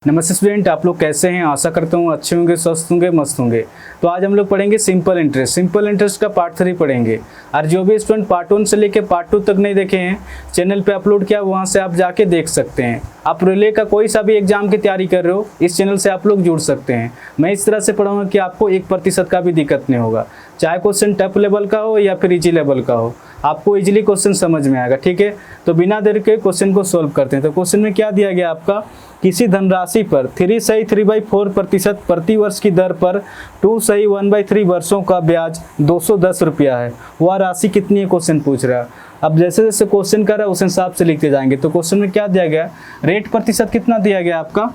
नमस्ते स्टूडेंट, आप लोग कैसे हैं। आशा करता हूँ अच्छे होंगे, स्वस्थ होंगे, मस्त होंगे। तो आज हम लोग पढ़ेंगे सिंपल इंटरेस्ट का पार्ट 3 पढ़ेंगे। और जो भी स्टूडेंट पार्ट 1 से लेके पार्ट 2 तक नहीं देखे हैं, चैनल पे अपलोड किया, वहाँ से आप जाके देख सकते हैं। आप रेलवे का कोई सा भी एग्जाम की तैयारी कर रहे हो, इस चैनल से आप लोग जुड़ सकते हैं। मैं इस तरह से पढ़ाऊँगा कि आपको 1% का भी दिक्कत नहीं होगा, चाहे क्वेश्चन टफ लेवल का हो या फिर इजी लेवल का हो, आपको इजीली क्वेश्चन समझ में आएगा। ठीक है, तो बिना देर के क्वेश्चन को सोल्व करते हैं। तो क्वेश्चन में क्या दिया गया आपका, किसी धनराशि पर 3/4% प्रति वर्ष की दर पर 2/1/3 वर्षों का ब्याज 210 रुपया है। वह राशि कितनी है, क्वेश्चन पूछ रहा है। अब जैसे जैसे क्वेश्चन कर रहा है उस हिसाब से लिखते जाएंगे। तो क्वेश्चन में क्या दिया गया, रेट प्रतिशत कितना दिया गया आपका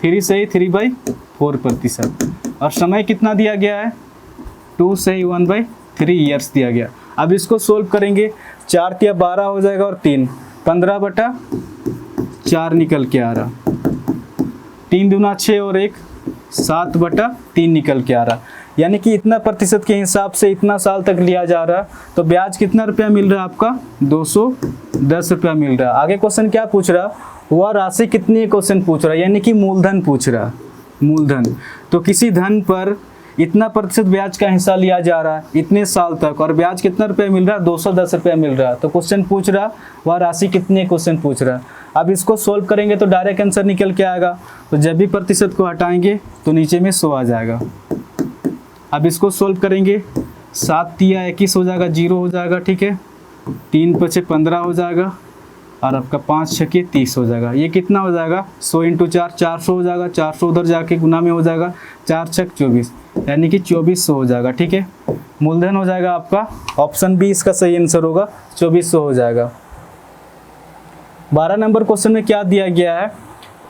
3/4%, और समय कितना दिया गया है 2/1/3 ईयर्स दिया गया। अब इसको सोल्व करेंगे, 4 तिया 12 हो जाएगा और 3 15/4 निकल के आ रहा, 3 दूना 6 और 1 7/3 निकल के आ रहा। यानी कि इतना प्रतिशत के हिसाब से इतना साल तक लिया जा रहा। तो ब्याज कितना रुपया मिल रहा है आपका 210 रुपया मिल रहा है। आगे क्वेश्चन क्या पूछ रहा, वह राशि कितनी है, क्वेश्चन पूछ रहा है, यानी कि मूलधन पूछ रहा, मूलधन। तो किसी धन पर इतना प्रतिशत ब्याज का हिस्सा लिया जा रहा है इतने साल तक, और ब्याज कितना रुपया मिल रहा है 210 रुपया मिल रहा है। तो क्वेश्चन पूछ रहा वह राशि कितनी है, क्वेश्चन पूछ रहा। अब इसको सोल्व करेंगे तो डायरेक्ट आंसर निकल के आएगा। तो जब भी प्रतिशत को हटाएंगे तो नीचे में 100 आ जाएगा। अब इसको सोल्व करेंगे, 7 तिया 21 हो जाएगा, 0 हो जाएगा। ठीक है, 3 5 15 हो जाएगा, और आपका 5 6 30 हो जाएगा। ये कितना हो जाएगा 100 × 4 400 हो जाएगा। 400 उधर जाके गुना में हो जाएगा, 4 6 24, यानी कि 2400 हो जाएगा। ठीक है, मूलधन हो जाएगा आपका, ऑप्शन बी इसका सही आंसर होगा, 2400 हो जाएगा। 12 नंबर क्वेश्चन में क्या दिया गया है,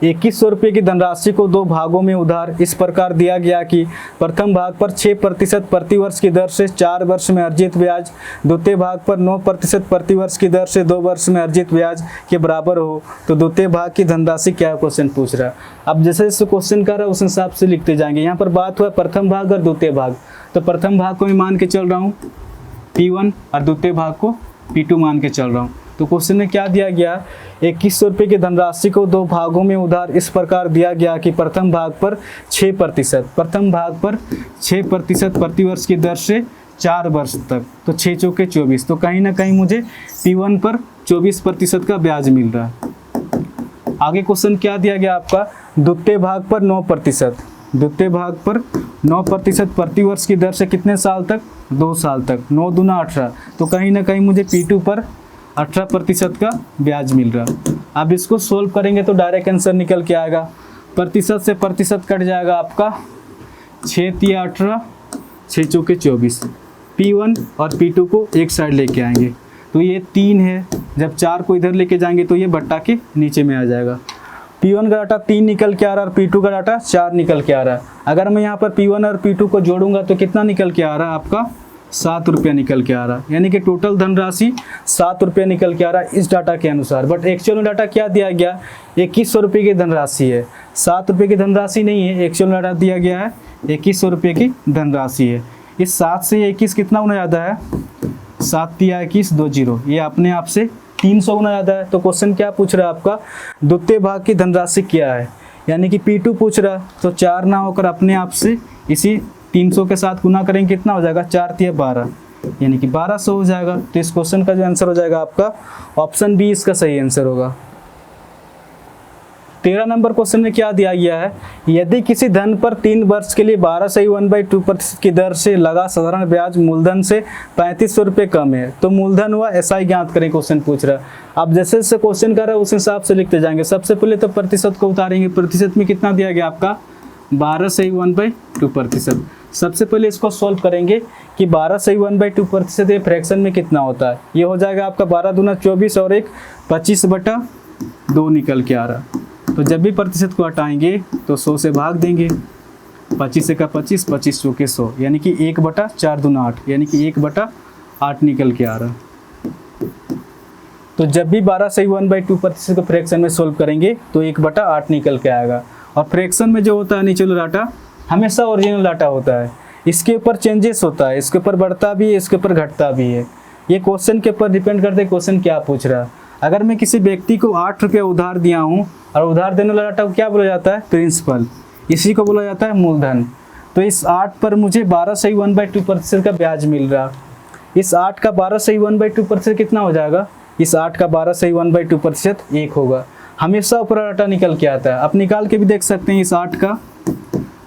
2100 रुपये की धनराशि को 2 भागों में उधार इस प्रकार दिया गया कि प्रथम भाग पर 6% प्रति वर्ष की दर से 4 वर्ष में अर्जित ब्याज, द्वितीय भाग पर 9% प्रति वर्ष की दर से 2 वर्ष में अर्जित ब्याज के बराबर हो। तो द्वितीय भाग की धनराशि क्या है, क्वेश्चन पूछ रहा है। अब जैसे जैसे क्वेश्चन कर रहा है उस हिसाब से लिखते जाएंगे। यहाँ पर बात हुआ प्रथम भाग और द्वितीय भाग, तो प्रथम भाग को मैं मान के चल रहा हूँ P1 और द्वितीय भाग को P2 मान के चल रहा हूँ। तो क्वेश्चन में क्या दिया गया, 2100 रुपये की धनराशि को 2 भागों में उधार इस प्रकार दिया गया कि प्रथम भाग पर 6%, प्रथम भाग पर 6% प्रति वर्ष की दर से 4 वर्ष तक, तो 6 चौके 24। तो कहीं ना कहीं मुझे P1 पर 24% का ब्याज मिल रहा है। आगे क्वेश्चन क्या दिया गया आपका, द्वितीय भाग पर 9%, द्वितीय भाग पर 9% प्रति वर्ष की दर से कितने साल तक, 2 साल तक, 9 दूना 18। तो कहीं ना कहीं मुझे P2 पर 18% का ब्याज मिल रहा। अब इसको सोल्व करेंगे तो डायरेक्ट आंसर निकल के आएगा। प्रतिशत से प्रतिशत कट जाएगा आपका, 6 तिया 18, 6 चौके 24। P1 और P2 को एक साइड लेके आएंगे तो ये 3 है, जब 4 को इधर लेके जाएंगे तो ये बट्टा के नीचे में आ जाएगा। P1 का डाटा 3 निकल के आ रहा है और P2 का डाटा 4 निकल के आ रहा है। अगर मैं यहाँ पर P1 और P2 को जोड़ूंगा तो कितना निकल के आ रहा है आपका 7 रुपया निकल के आ रहा है। यानी कि टोटल धनराशि 7 रुपया निकल के आ रहा है इस डाटा के अनुसार। बट एक्चुअल में डाटा क्या दिया गया, 2100 रुपये की धनराशि है, 7 रुपये की धनराशि नहीं है। एक्चुअल में डाटा दिया गया है 2100 रुपये की धनराशि है। इस 7 से 21 कितना गुना ज़्यादा है, 7 तिया 21 2 0, ये अपने आप से 300 गुना ज़्यादा है। तो क्वेश्चन क्या पूछ रहा है आपका, द्वितीय भाग की धनराशि क्या है, यानी कि P2 पूछ रहा है। तो 4 ना होकर अपने आप से इसी 300 के साथ गुना करेंगे, कितना हो जाएगा 4 तिया 12, यानी कि 1200 हो जाएगा। तो इस क्वेश्चन का जो आंसर हो जाएगा आपका ऑप्शन बी इसका सही आंसर होगा। 13 नंबर क्वेश्चन में क्या दिया गया है, यदि किसी धन पर 3 वर्ष के लिए 12/1/2% की दर से लगा साधारण ब्याज मूलधन से 3500 रुपये कम है तो मूलधन हुआ SI ज्ञात करें, क्वेश्चन पूछ रहा है। अब जैसे जैसे क्वेश्चन कर रहा है उस हिसाब से लिखते जाएंगे। सबसे पहले तो प्रतिशत को उतारेंगे। प्रतिशत में कितना दिया गया आपका 12/1/2%। सबसे पहले इसको सोल्व करेंगे कि 12/1/2% ये फ्रैक्शन में कितना होता है। ये हो जाएगा आपका 12 दूना 24 और 1 25/2 निकल के आ रहा। तो जब भी प्रतिशत को हटाएंगे तो 100 से भाग देंगे, 25 का 25, 25 चौके 100, यानी कि 1/4 दूना 8, यानी कि 1/8 निकल के आ रहा। तो जब भी 12/1/2% को फ्रैक्शन में सोल्व करेंगे तो 1/8 निकल के आएगा। और फ्रैक्शन में जो होता है नीचे वाला डाटा हमेशा ओरिजिनल डाटा होता है, इसके ऊपर चेंजेस होता है, इसके ऊपर बढ़ता भी है, इसके ऊपर घटता भी है। ये क्वेश्चन के ऊपर डिपेंड करते हैं क्वेश्चन क्या पूछ रहा है। अगर मैं किसी व्यक्ति को 8 रुपया उधार दिया हूँ और उधार देने वाला डाटा को क्या बोला जाता है? प्रिंसिपल। इसी को बोला जाता है मूलधन। तो इस 8 पर मुझे 12/2% का ब्याज मिल रहा। इस 8 का 12/2% कितना हो जाएगा? इस 8 का 12/2% 1 होगा। हमेशा ऊपर डाटा निकल के आता है, आप निकाल के भी देख सकते हैं। इस 8 का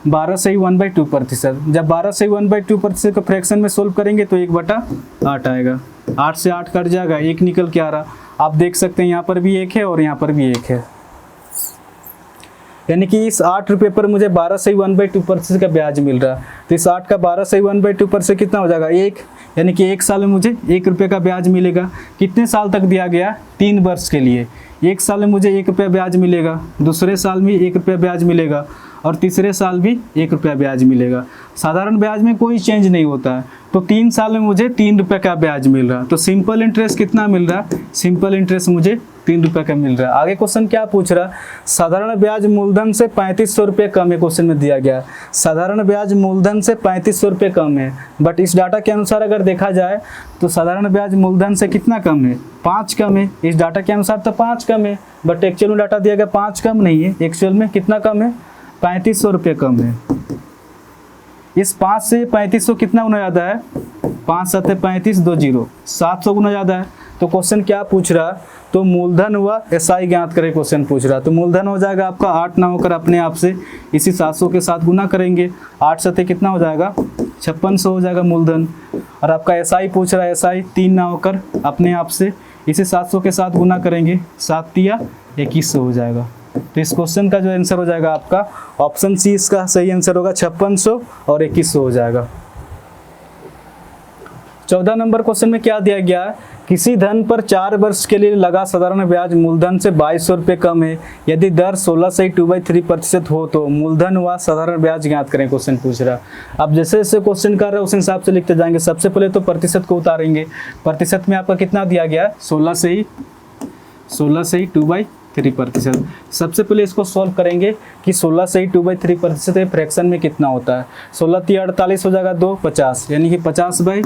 12/1/2%, जब 12/1/2% को फ्रैक्शन में सोल्व करेंगे तो 1/8 आएगा। 8 से 8 कट जाएगा, 1 निकल के आ रहा। आप देख सकते हैं यहाँ पर भी 1 है और यहाँ पर भी 1 है, यानी कि इस 8 रुपये पर मुझे 12/1/2% का ब्याज मिल रहा। तो इस 8 का 12/1/2% कितना हो जाएगा? 1, यानी कि 1 साल में मुझे 1 रुपये का ब्याज मिलेगा। कितने साल तक दिया गया? 3 वर्ष के लिए। 1 साल में मुझे 1 रुपया ब्याज मिलेगा, दूसरे साल में 1 रुपया ब्याज मिलेगा और तीसरे साल भी 1 रुपया ब्याज मिलेगा। साधारण ब्याज में कोई चेंज नहीं होता है। तो 3 साल में मुझे 3 रुपये का ब्याज मिल रहा। तो सिंपल इंटरेस्ट कितना मिल रहा? सिंपल इंटरेस्ट मुझे 3 रुपये का मिल रहा है। आगे क्वेश्चन क्या पूछ रहा? साधारण ब्याज मूलधन से 3500 रुपये कम है। क्वेश्चन में दिया गया साधारण ब्याज मूलधन से 3500 रुपये कम है, बट इस डाटा के अनुसार अगर देखा जाए तो साधारण ब्याज मूलधन से कितना कम है? 5 कम है। इस डाटा के अनुसार तो 5 कम है, बट एक्चुअल में डाटा दिया गया 5 कम नहीं है। एक्चुअल में कितना कम है? 3500 रुपये कम है। इस 5 से 3500 कितना गुना ज़्यादा है? 5 7 35 2 0 700 गुना ज़्यादा है। तो क्वेश्चन क्या पूछ रहा? तो मूलधन हुआ एसआई ज्ञात करें, क्वेश्चन पूछ रहा। तो मूलधन हो जाएगा आपका 8 ना होकर अपने आप से इसी 700 के साथ गुना करेंगे। 8 7 कितना हो जाएगा? 5600 हो जाएगा मूलधन। और आपका एसआई पूछ रहा है, एसआई 3 ना होकर अपने आप से इसे 700 के साथ गुना करेंगे। 7 तिया 2100 हो जाएगा। तो इस क्वेश्चन का जो आंसर हो जाएगा आपका ऑप्शन सी इसका सही आंसर होगा। 5600 और 2100 हो जाएगा। 14 नंबर क्वेश्चन में क्या दिया गया? किसी धन पर 4 वर्ष के लिए लगा साधारण ब्याज मूलधन से 2200 रुपये कम है। यदि दर 16/2/3% हो तो मूलधन व साधारण ब्याज ज्ञात करें। क्वेश्चन पूछ रहा। अब जैसे जैसे क्वेश्चन कर रहा है उस हिसाब से लिखते जाएंगे। सबसे पहले तो प्रतिशत को उतारेंगे। प्रतिशत में आपका कितना दिया गया? 16 से ही 2/3%। सबसे पहले इसको सॉल्व करेंगे कि 16 से ही 2/3% फ्रैक्शन में कितना होता है। 16 3 48 हो जाएगा, 2 50, यानी कि 50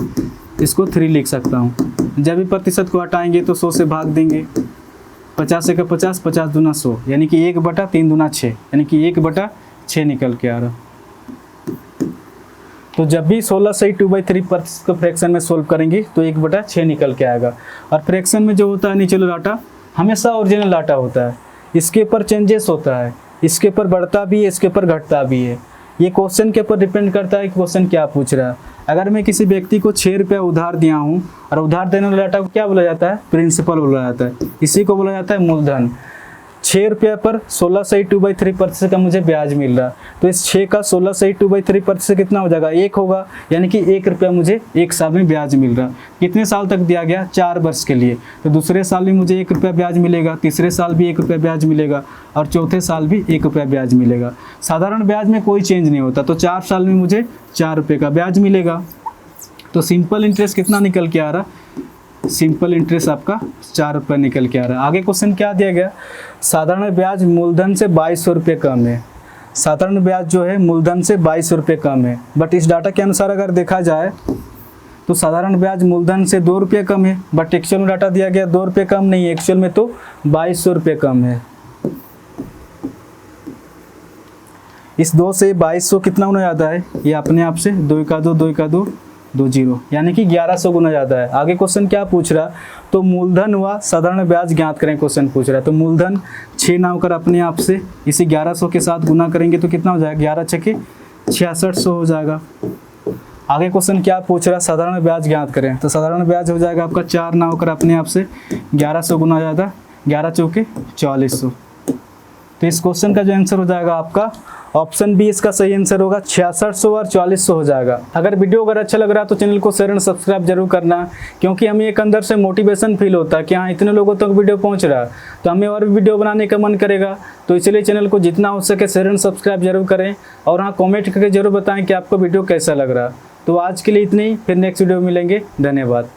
इसको 3 लिख सकता हूँ। जब भी प्रतिशत को हटाएंगे तो 100 से भाग देंगे। 50 से 50, 50 दूना 100, यानी कि 1/3 दूना 6, यानी कि 1/6 निकल के आ रहा। तो जब भी 16 से 2/3% को फ्रैक्शन में सोल्व करेंगे तो 1/6 निकल के आएगा। और फ्रैक्शन में जो होता है नीचे डाटा हमेशा ओरिजिनल डाटा होता है, इसके ऊपर चेंजेस होता है, इसके ऊपर बढ़ता भी है, इसके ऊपर घटता भी है। ये क्वेश्चन के ऊपर डिपेंड करता है कि क्वेश्चन क्या पूछ रहा है। अगर मैं किसी व्यक्ति को 6 रुपया उधार दिया हूँ और उधार देने वाले डाटा को क्या बोला जाता है? प्रिंसिपल बोला जाता है। इसी को बोला जाता है मूलधन। 6 रुपया पर 16 से 2/3% का मुझे ब्याज मिल रहा। तो इस 6 का 16 से 2/3% कितना हो जाएगा? 1 होगा, यानी कि 1 रुपया मुझे 1 साल में ब्याज मिल रहा। कितने साल तक दिया गया? 4 वर्ष के लिए। तो दूसरे साल भी मुझे 1 रुपया ब्याज मिलेगा, तीसरे साल भी 1 रुपया ब्याज मिलेगा और चौथे साल भी 1 रुपया ब्याज मिलेगा। साधारण ब्याज में कोई चेंज नहीं होता। तो 4 साल में मुझे 4 रुपये का ब्याज मिलेगा। तो सिंपल इंटरेस्ट कितना निकल के आ रहा? सिंपल इंटरेस्ट आपका 4 रुपये निकल के आ रहा है। आगे क्वेश्चन क्या दिया गया? साधारण ब्याज मूलधन से 2200 रुपये कम है। साधारण ब्याज जो है मूलधन से 2200 रुपये कम है, बट इस डाटा के अनुसार अगर देखा जाए तो साधारण ब्याज मूलधन से 2 रुपये कम है, बट एक्चुअल में डाटा दिया गया 2 रुपये कम नहीं है, एक्चुअल में तो 2200 रुपये कम है। इस 2 से 2200 कितना गुना ज़्यादा है? ये अपने आप से 2 का 2 2 का 2 2 0, यानी कि 1100 गुना ज़्यादा है। आगे क्वेश्चन क्या पूछ रहा? तो मूलधन व साधारण ब्याज ज्ञात करें। क्वेश्चन पूछ रहा है। तो मूलधन 6 ना होकर अपने आप से इसे 1100 के साथ गुना करेंगे तो कितना हो जाएगा? 11 छके 6600 हो जाएगा। आगे क्वेश्चन क्या पूछ रहा है? साधारण ब्याज ज्ञात करें। तो साधारण ब्याज हो जाएगा आपका 4 ना होकर अपने आप से 1100 गुना ज़्यादा, 11 चौके 4400। तो इस क्वेश्चन का जो आंसर हो जाएगा आपका ऑप्शन बी इसका सही आंसर होगा। 6600 और 4400 हो जाएगा। अगर वीडियो अगर अच्छा लग रहा है तो चैनल को शेयर एंड सब्सक्राइब जरूर करना, क्योंकि हमें एक अंदर से मोटिवेशन फील होता है कि हाँ इतने लोगों तक वीडियो पहुंच रहा है तो हमें और भी वीडियो बनाने का मन करेगा। तो इसलिए चैनल को जितना हो सके शेयर एंड सब्सक्राइब जरूर करें और हाँ कॉमेंट करके जरूर बताएं कि आपको वीडियो कैसा लग रहा। तो आज के लिए इतने ही, फिर नेक्स्ट वीडियो में मिलेंगे। धन्यवाद।